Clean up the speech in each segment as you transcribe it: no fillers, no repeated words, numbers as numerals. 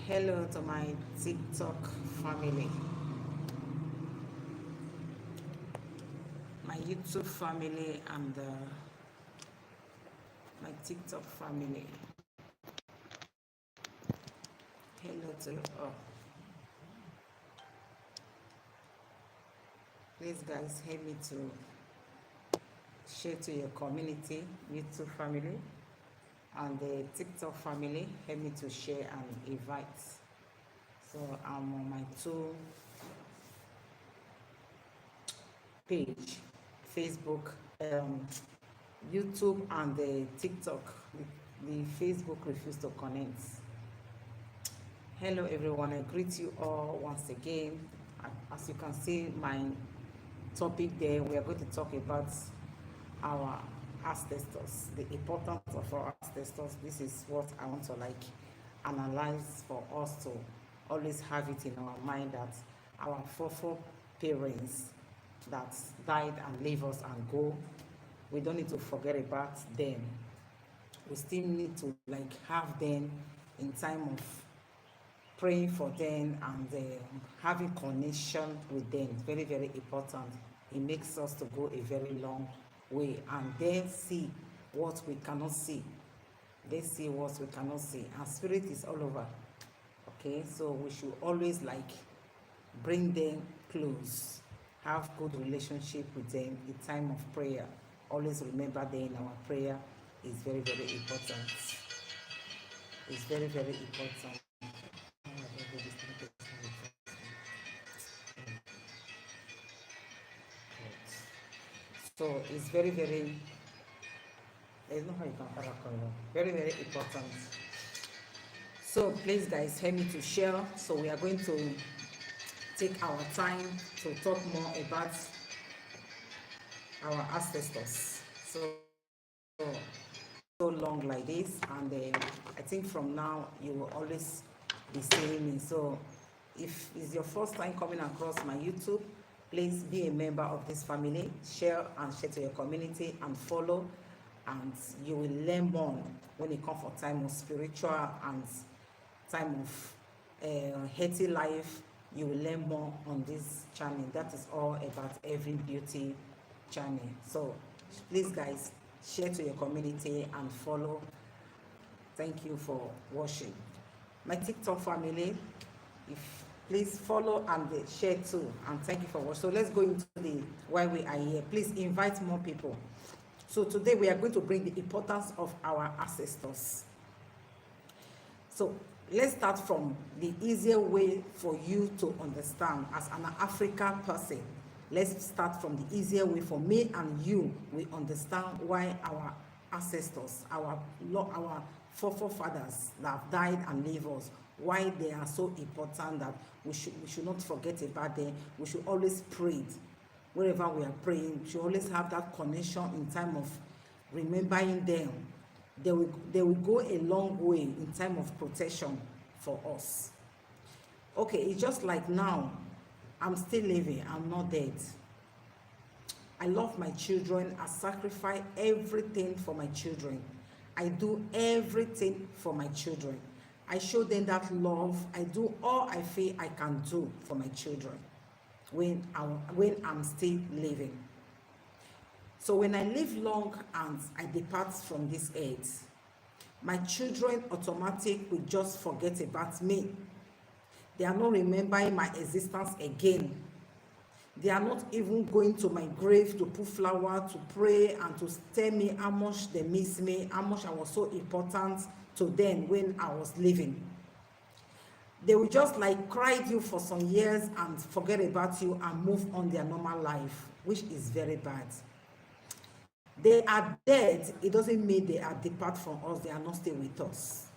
Hello to my TikTok family, my YouTube family, and my TikTok family. Hello to all. Please, guys, help me to share to your community, YouTube family, and the TikTok family. Help me to share and invite. So I'm on my two page, Facebook, YouTube, and the TikTok. The Facebook refused to connect. Hello everyone, I greet you all once again. As you can see my topic there, we are going to talk about our ancestors, the importance of our ancestors. This is what I want to analyze for us to always have it in our mind that our parents that died and leave us and go, we don't need to forget about them. We still need to have them in time of praying for them and having connection with them. It's very, very important. It makes us to go a very long way and then see what we cannot see. They see what we cannot see. Our spirit is all over. Okay, so we should always bring them close, have good relationship with them in time of prayer. Always remember them in our prayer. Is very, very important. It's very, very important. So it's very, very, there's no how you can very, very important. So please guys, help me to share. So we are going to take our time to talk more about our ancestors. So long like this, and I think from now you will always be seeing me. So if it's your first time coming across my YouTube, please be a member of this family, share to your community and follow, and you will learn more when it comes for time of spiritual and time of healthy life. You will learn more on this channel. That is all about Evelynbeauty channel. So please guys, share to your community and follow. Thank you for watching. My TikTok family, please follow and share too, and thank you for watching. So let's go into the why we are here. Please invite more people. So today we are going to bring the importance of our ancestors. So let's start from the easier way for you to understand as an African person. Let's start from the easier way for me and you. We understand why our ancestors, our forefathers that have died and leave us, why they are so important that we should not forget about them. We should always pray. Wherever we are praying, we should always have that connection in time of remembering them. They will go a long way in time of protection for us. Okay, it's just like now, I'm still living, I'm not dead. I love my children. I sacrifice everything for my children. I do everything for my children. I show them that love. I do all I feel I can do for my children when I'm still living. So when I live long and I depart from this earth, my children automatically will just forget about me. They are not remembering my existence again. They are not even going to my grave to put flower, to pray, and to tell me how much they miss me, how much I was so important to them when I was living. They will just cry you for some years and forget about you and move on their normal life, which is very bad. They are dead. It doesn't mean they are depart from us. They are not still with us.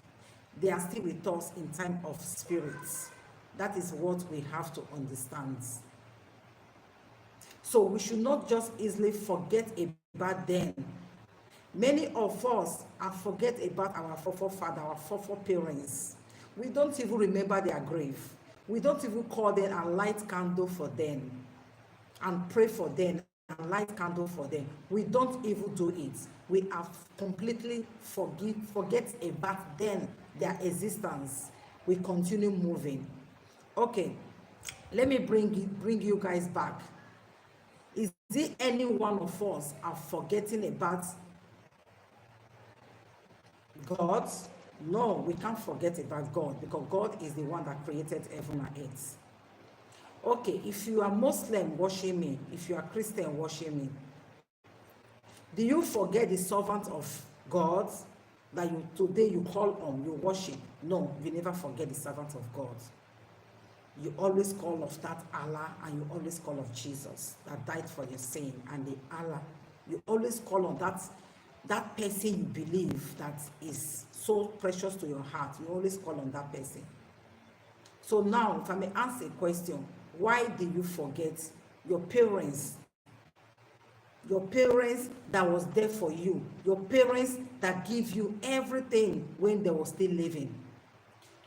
They are still with us in time of spirits. That is what we have to understand. So we should not just easily forget about them. Many of us forget about our forefather, our foreparents. We don't even remember their grave. We don't even call them and light candle for them and pray for them and light candle for them. We don't even do it. We have completely forget about them, their existence. we continue moving. Okay, let me bring you guys back. Is it any one of us are forgetting about God? No, we can't forget about God, because God is the one that created heaven and earth. Okay, if you are Muslim, worship me. If you are Christian, worship me. Do you forget the servant of God that you today you call on, you worship? No, you never forget the servant of God. You always call of that Allah, and you always call of Jesus that died for your sin, and the Allah. You always call on that person you believe that is so precious to your heart. You always call on that person. So now, if I may ask a question, why do you forget your parents? Your parents that was there for you, your parents that give you everything when they were still living,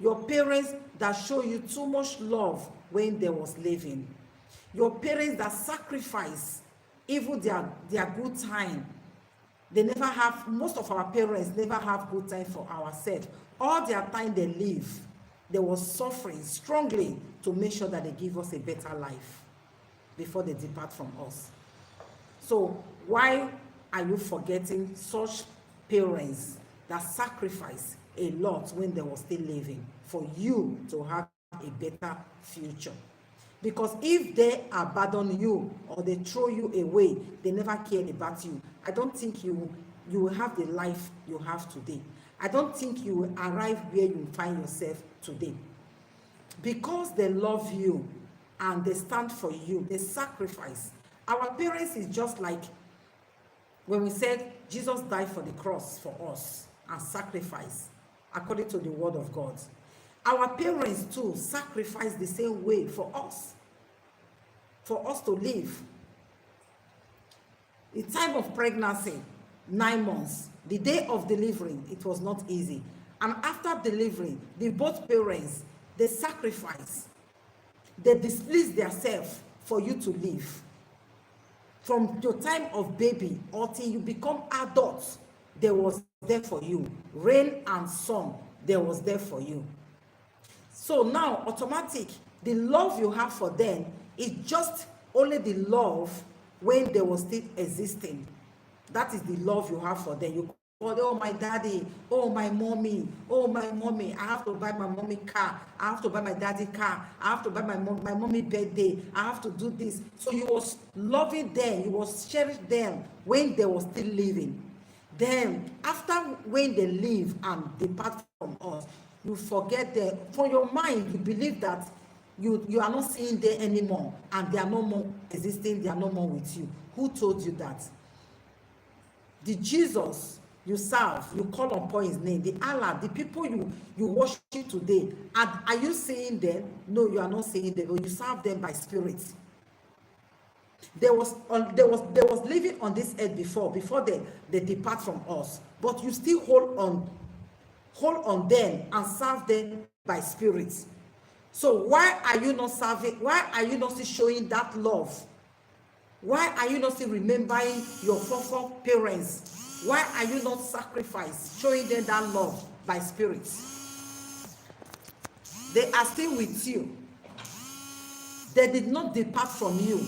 your parents that show you too much love when they was living, your parents that sacrifice even their good time. They never have, most of our parents never have good time for ourselves. All their time they live, they was suffering strongly to make sure that they give us a better life before they depart from us. So why are you forgetting such parents that sacrifice a lot when they were still living for you to have a better future? Because if they abandon you or they throw you away, they never cared about you, I don't think you will have the life you have today. I don't think you will arrive where you find yourself today. Because they love you and they stand for you, they sacrifice. Our parents is just like when we said Jesus died for the cross for us and sacrifice according to the word of God. Our parents too sacrifice the same way for us to live. The time of pregnancy, 9 months, the day of delivery, it was not easy. And after delivery, both parents, they sacrifice. They displease themselves for you to live. From your time of baby until you become adults, they was there for you. Rain and sun, they was there for you. So now, automatic, the love you have for them is just only the love when they were still existing. That is the love you have for them. You call, oh my daddy, oh my mommy, I have to buy my mommy car, I have to buy my daddy car, I have to buy my mommy birthday, I have to do this. So you was loving them, you was cherishing them when they were still living. Then after when they leave and depart from us, you forget them. For your mind, you believe that you are not seeing them anymore and they are no more existing, they are no more with you. Who told you that? The Jesus you serve, you call upon his name, the Allah, the people you worship today, are you seeing them? No, you are not seeing them, but you serve them by spirit. They was living on this earth before they depart from us, but you still hold on them and serve them by spirit. So why are you not serving? Why are you not still showing that love? Why are you not still remembering your parents? Why are you not showing them that love by spirit? They are still with you. They did not depart from you.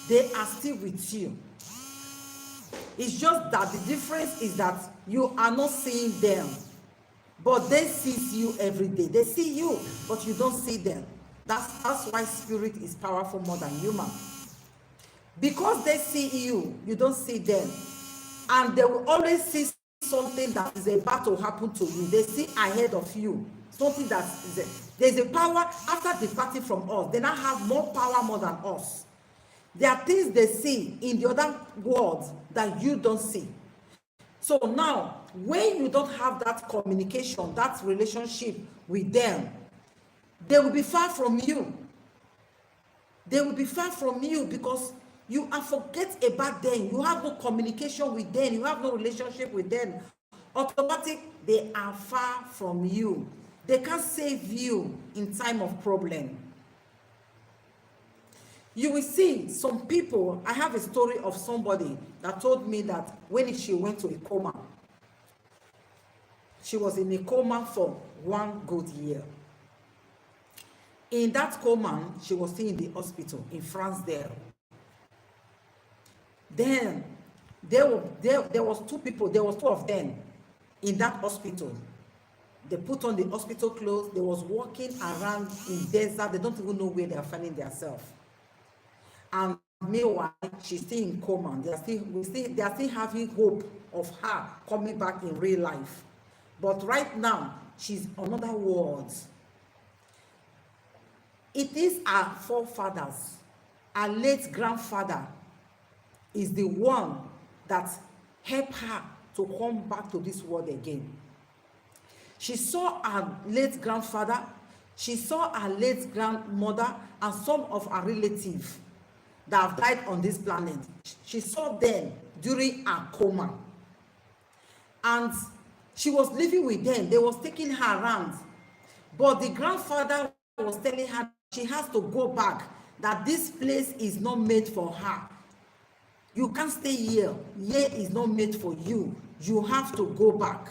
They are still with you. It's just that the difference is that you are not seeing them, but they see you every day. They see you, but you don't see them. That's why spirit is powerful more than human. Because they see you, you don't see them. And they will always see something that is about to happen to you. They see ahead of you. Something that there's a power after departing from us. They now have more power more than us. There are things they see in the other world that you don't see. So now, when you don't have that communication, that relationship with them, they will be far from you. They will be far from you because you are forget about them. You have no communication with them. You have no relationship with them. Automatic, they are far from you. They can't save you in time of problem. You will see some people. I have a story of somebody that told me that when she went to a coma, she was in a coma for 1 good year. In that coma, she was still in the hospital in France there. Then there was 2 people, there was 2 of them in that hospital. They put on the hospital clothes, they was walking around in desert, they don't even know where they are finding themselves. And meanwhile, she's still in coma. They are still having hope of her coming back in real life. But right now, she's on other worlds. It is our forefathers, our late grandfather is the one that helped her to come back to this world again. She saw her late grandfather, she saw her late grandmother, and some of her relatives that have died on this planet. She saw them during her coma. And she was living with them. They was taking her around. But the grandfather was telling her she has to go back, that this place is not made for her. You can't stay here. Here is not made for you. You have to go back.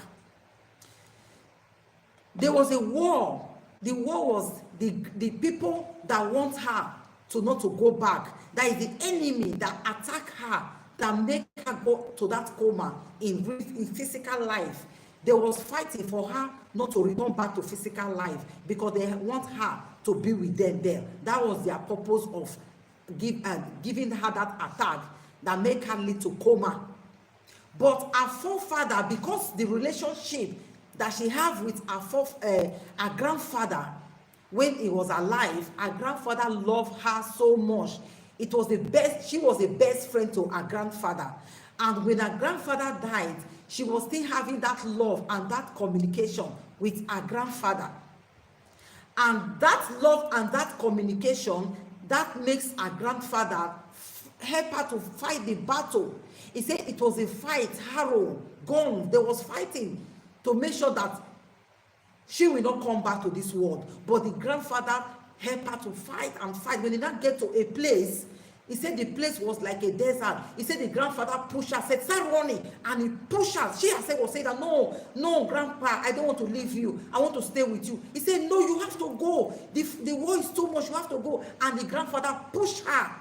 There was a war. The war was the people that want her to not to go back. That is the enemy that attack her, that make her go to that coma in physical life. They was fighting for her not to return back to physical life because they want her to be with them there. That was their purpose of giving her that attack that make her lead to coma. But her forefather, because the relationship that she have with her grandfather when he was alive, her grandfather loved her so much. It was the best. She was the best friend to her grandfather. And when her grandfather died, she was still having that love and that communication with her grandfather. And that love and that communication, that makes her grandfather help her to fight the battle. He said it was a fight, harrow, gun. They was fighting to make sure that she will not come back to this world. But the grandfather helped her to fight and fight. When they now get to a place, he said the place was like a desert. He said the grandfather pushed her, said, start running. And he pushed her. She herself was saying that, no, grandpa, I don't want to leave you. I want to stay with you. He said, no, you have to go. The war is too much. You have to go. And the grandfather pushed her.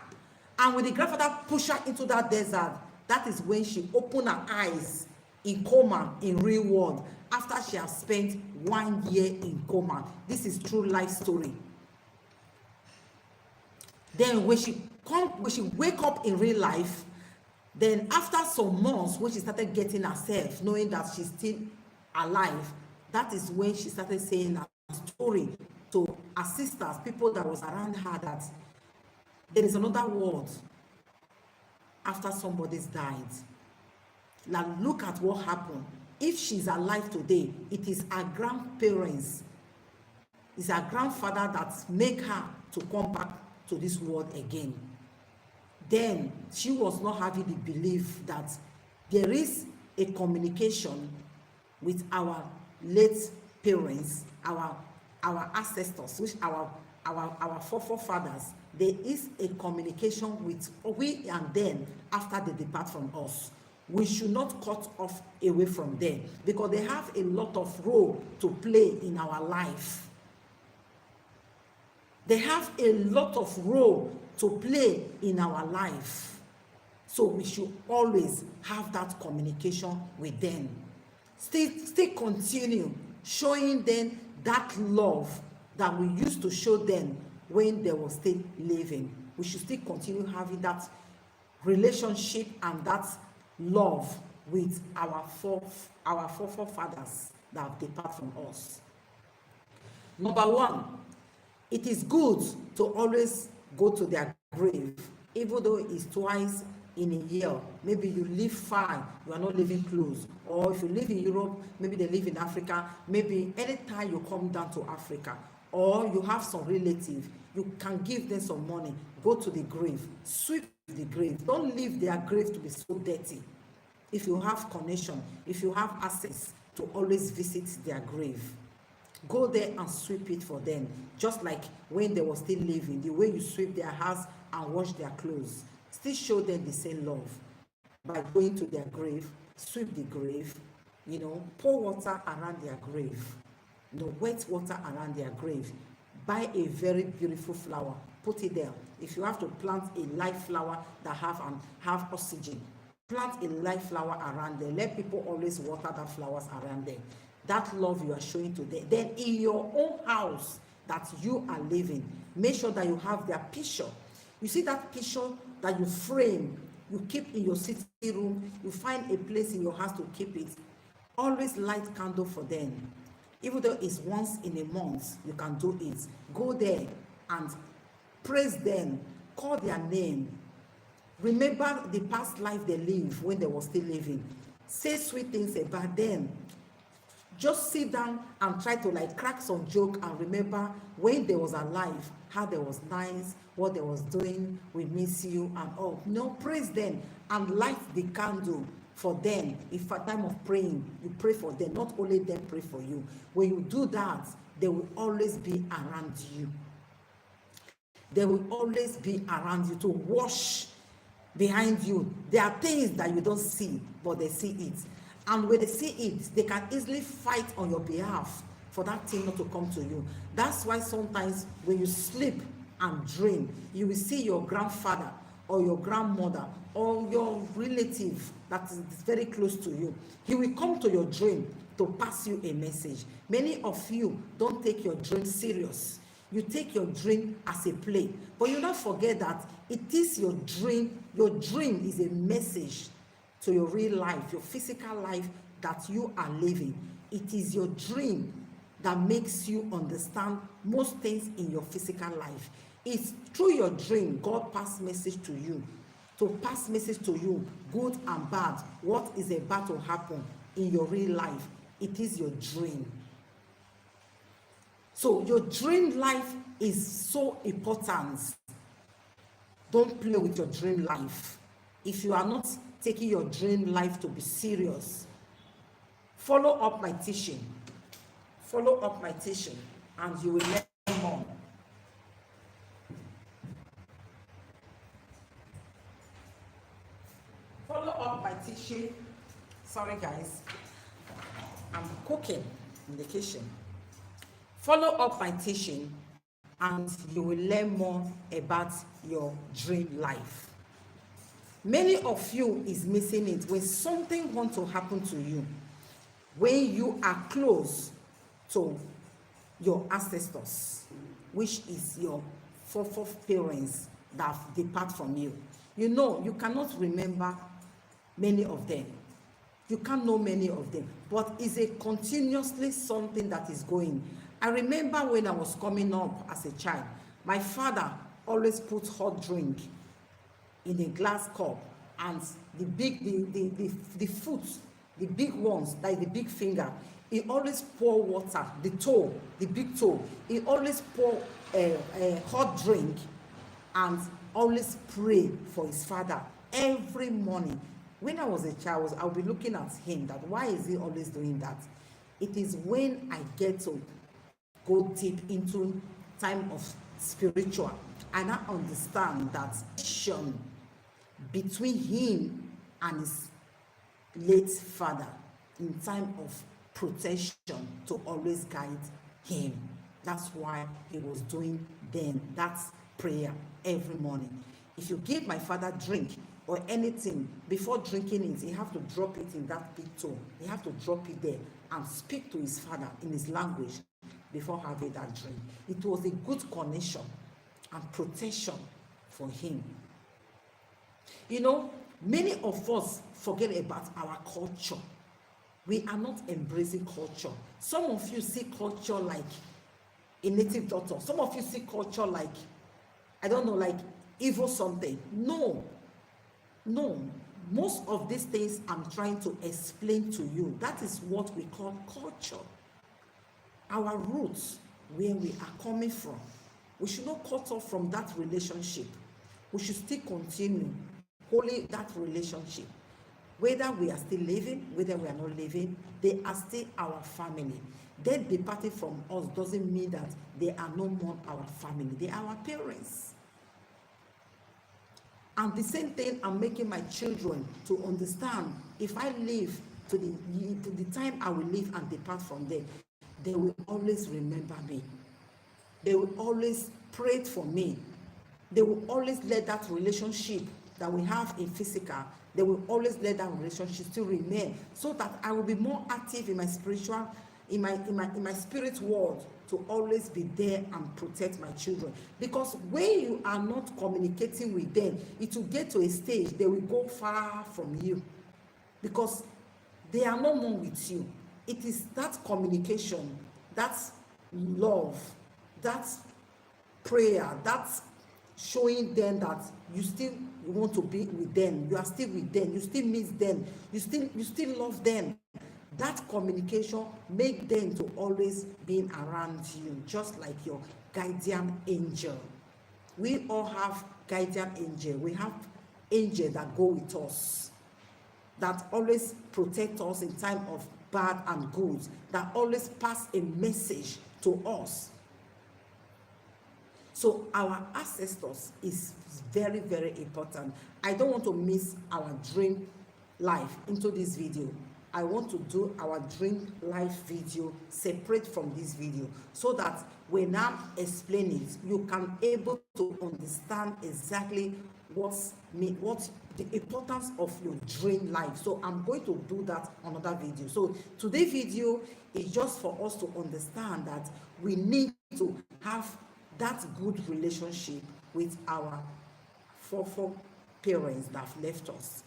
And when the grandfather pushed her into that desert, that is when she opened her eyes in coma, in real world, after she has spent 1 year in coma. This is true life story. Then when she wake up in real life, then after some months, when she started getting herself, knowing that she's still alive, that is when she started saying her story to her sisters, people that was around her, that there is another world after somebody's died. Now look at what happened. If she's alive today, it is her grandparents, it's her grandfather that make her to come back to this world again. Then she was not having the belief that there is a communication with our late parents, our ancestors, which our forefathers. There is a communication with we and them after they depart from us. We should not cut off away from them because they have a lot of role to play in our life. They have a lot of role to play in our life. So we should always have that communication with them. Still continue showing them that love that we used to show them when they were still living. We should still continue having that relationship and that love with our forefathers that have departed from us. Number 1, it is good to always go to their grave, even though it's twice in a year. Maybe you live far, you are not living close. Or if you live in Europe, maybe they live in Africa. Maybe anytime you come down to Africa, or you have some relative, you can give them some money. Go to the grave, sweep the grave. Don't leave their grave to be so dirty. If you have connection, if you have access to always visit their grave, go there and sweep it for them. Just like when they were still living, the way you sweep their house and wash their clothes, still show them the same love by going to their grave, sweep the grave, You know, pour water around their grave. You know, wet water around their grave. Buy a very beautiful flower, put it there. If you have to plant a live flower that have oxygen, plant a live flower around there. Let people always water that flowers around there. That love you are showing to them. Then in your own house that you are living, make sure that you have their picture. You see that picture that you frame, you keep in your sitting room, you find a place in your house to keep it. Always light candle for them. Even though it's once in a month, you can do it. Go there and praise them, call their name. Remember the past life they lived when they were still living. Say sweet things about them. Just sit down and try to like crack some joke and remember when they was alive, how they was nice, what they was doing, we miss you and all. No, praise them and light the candle for them. If at time of praying, you pray for them, not only them pray for you. When you do that, they will always be around you. They will always be around you to wash behind you. There are things that you don't see, but they see it. And when they see it, they can easily fight on your behalf for that thing not to come to you. That's why sometimes when you sleep and dream, you will see your grandfather or your grandmother or your relative that is very close to you. He will come to your dream to pass you a message. Many of you don't take your dream serious. You take your dream as a play, but you don't forget that it is your dream. Your dream is a message to your real life, your physical life that you are living. It is your dream that makes you understand most things in your physical life. It's through your dream God pass message to you, to pass message to you, good and bad, what is about to happen in your real life. It is your dream. So your dream life is so important. Don't play with your dream life. If you are not taking your dream life to be serious, follow up my teaching. Follow up my teaching and you will learn more. Follow up my teaching. Sorry guys, I'm cooking in the kitchen. Follow up my teaching and you will learn more about your dream life. Many of you is missing it when something wants to happen to you, when you are close to your ancestors, which is your fourth parents that depart from you. You know, you cannot remember many of them. You can't know many of them, but it's a continuously something that is going. I remember when I was coming up as a child, my father always put hot drink in a glass cup, and the foot, the big ones, like the big finger, he always pour water, the toe, the big toe, he always pour a hot drink and always pray for his father every morning. When I was a child, I'll be looking at him that why is he always doing that? It is when I get to go deep into time of spiritual and I understand that between him and his late father in time of protection to always guide him. That's why he was doing then that prayer every morning. If you give my father drink or anything, before drinking it, he have to drop it in that big toe. He have to drop it there and speak to his father in his language before having that drink. It was a good connection and protection for him. You know, many of us forget about our culture. We are not embracing culture. Some of you see culture like a native daughter. Some of you see culture like, I don't know, like evil something. No. Most of these things I'm trying to explain to you, that is what we call culture. Our roots, where we are coming from. We should not cut off from that relationship. We should still continue holding that relationship. Whether we are still living, whether we are not living, they are still our family. They departing from us doesn't mean that they are no more our family. They are our parents. And the same thing I'm making my children to understand. If I live to the time I will leave and depart from them, they will always remember me. They will always pray for me. They will always let that relationship that we have in physical, they will always let that relationship still remain, so that I will be more active in my spiritual, in my spirit world, to always be there and protect my children. Because when you are not communicating with them, it will get to a stage they will go far from you, because they are no more with you. It is that communication, that's love, that's prayer, that's showing them that you still want to be with them, you are still with them, you still miss them, you still love them. That communication make them to always be around you, just like your guardian angel. We all have guardian angel. We have angels that go with us, that always protect us in time of bad and good, that always pass a message to us. So our ancestors is very, very important. I don't want to miss our dream life into this video. I want to do our dream life video separate from this video, so that when I explain it, you can able to understand exactly what the importance of your dream life. So I'm going to do that another video. So today's video is just for us to understand that we need to have that good relationship with our parents that have left us.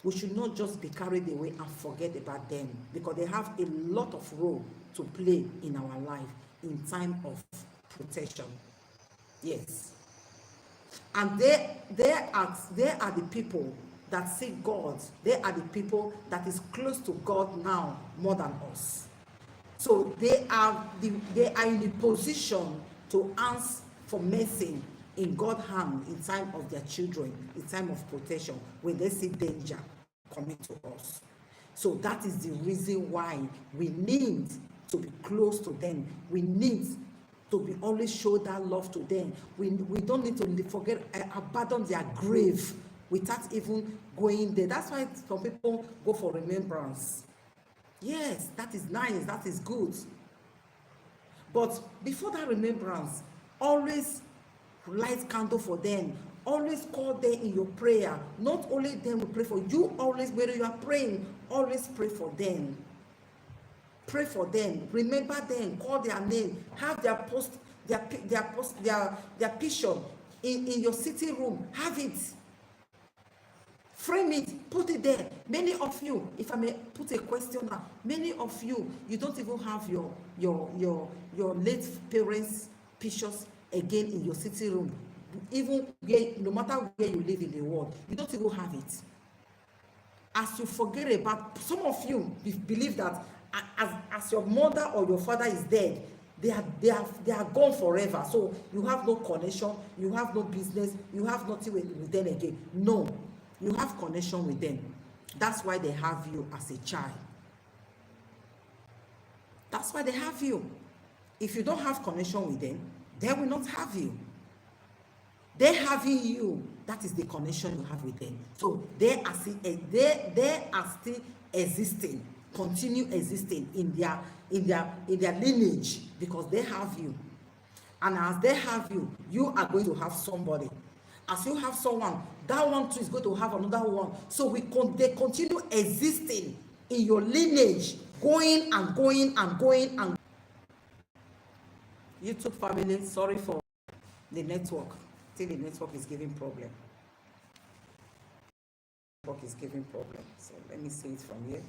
We should not just be carried away and forget about them, because they have a lot of role to play in our life in time of protection. Yes. And they are the people that seek God. They are the people that is close to God now more than us. So they are in the position to ask for mercy in God's hand in time of their children, in time of protection, when they see danger coming to us. So that is the reason why we need to be close to them. We need to be always show that love to them. We don't need to forget, abandon their grave without even going there. That's why some people go for remembrance. Yes, that is nice, that is good. But before that remembrance, always light candle for them. Always call them in your prayer. Not only them will pray for you, always when you are praying, always pray for them. Pray for them. Remember them. Call their name. Have their picture in your sitting room. Have it. Frame it. Put it there. Many of you, if I may put a question now, many of you, you don't even have your late parents' pictures again in your sitting room. Even where, no matter where you live in the world, you don't even have it. As you forget about, some of you believe that as your mother or your father is dead, they are gone forever. So you have no connection, you have no business, you have nothing with them again. No, you have connection with them. That's why they have you as a child. That's why they have you. If you don't have connection with them, they will not have you. They having you, that is the connection you have with them. So they are still existing, continue existing in their lineage, because they have you. And as they have you, you are going to have somebody. As you have someone, that one too is going to have another one. So they continue existing in your lineage, going and going and going and. YouTube family, sorry for the network. Till the network is giving problem. So let me see it from here.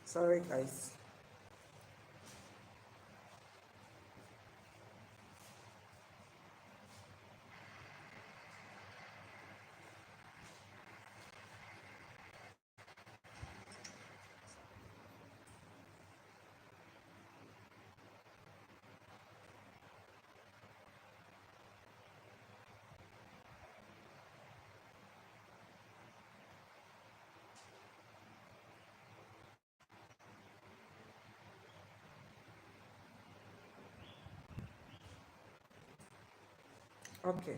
Sorry, guys. Okay.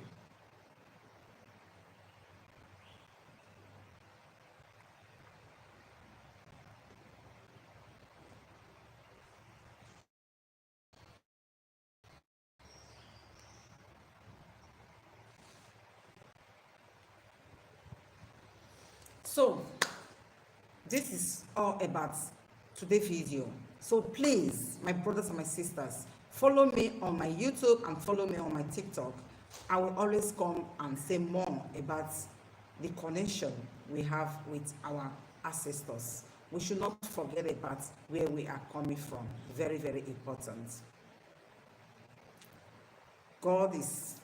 So this is all about today's video. So please, my brothers and my sisters, follow me on my YouTube and follow me on my TikTok. I will always come and say more about the connection we have with our ancestors. We should not forget about where we are coming from. Very, very important. God is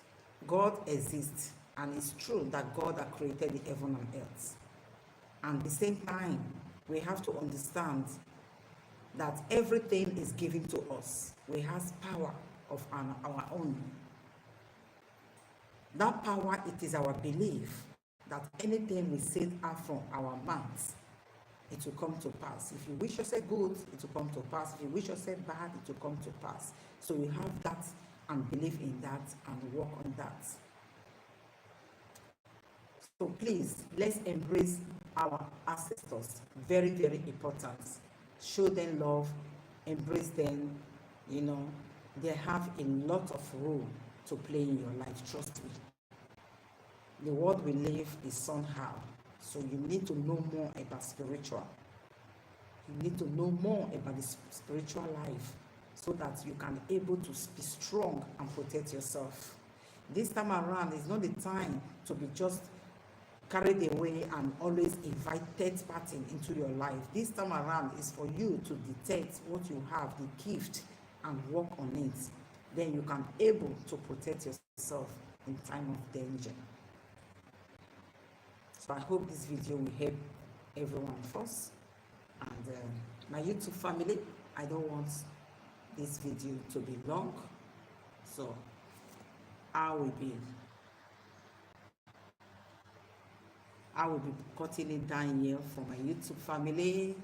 God exists, and it's true that God has created the heaven and earth. And at the same time, we have to understand that everything is given to us. We have power of our own. That power, it is our belief that anything we say out from our mouths, it will come to pass. If you wish yourself good, it will come to pass. If you wish yourself bad, it will come to pass. So we have that and believe in that and work on that. So please, let's embrace our ancestors. Very, very important. Show them love, embrace them. You know, they have a lot of role to play in your life, trust me. The world we live is somehow. So you need to know more about spiritual. You need to know more about the spiritual life so that you can able to be strong and protect yourself. This time around is not the time to be just carried away and always invite third party into your life. This time around is for you to detect what you have, the gift, and work on it. Then you can able to protect yourself in time of danger. So I hope this video will help everyone of us. And my YouTube family, I don't want this video to be long. So I will be cutting it down here for my YouTube family.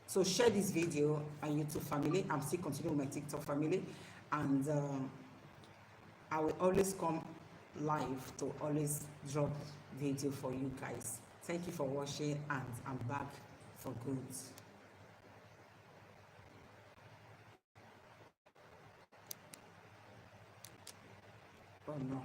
So share this video on YouTube family. I'm still continuing with my TikTok family, and I will always come live to always drop video for you guys. Thank you for watching, and I'm back for good. Oh no.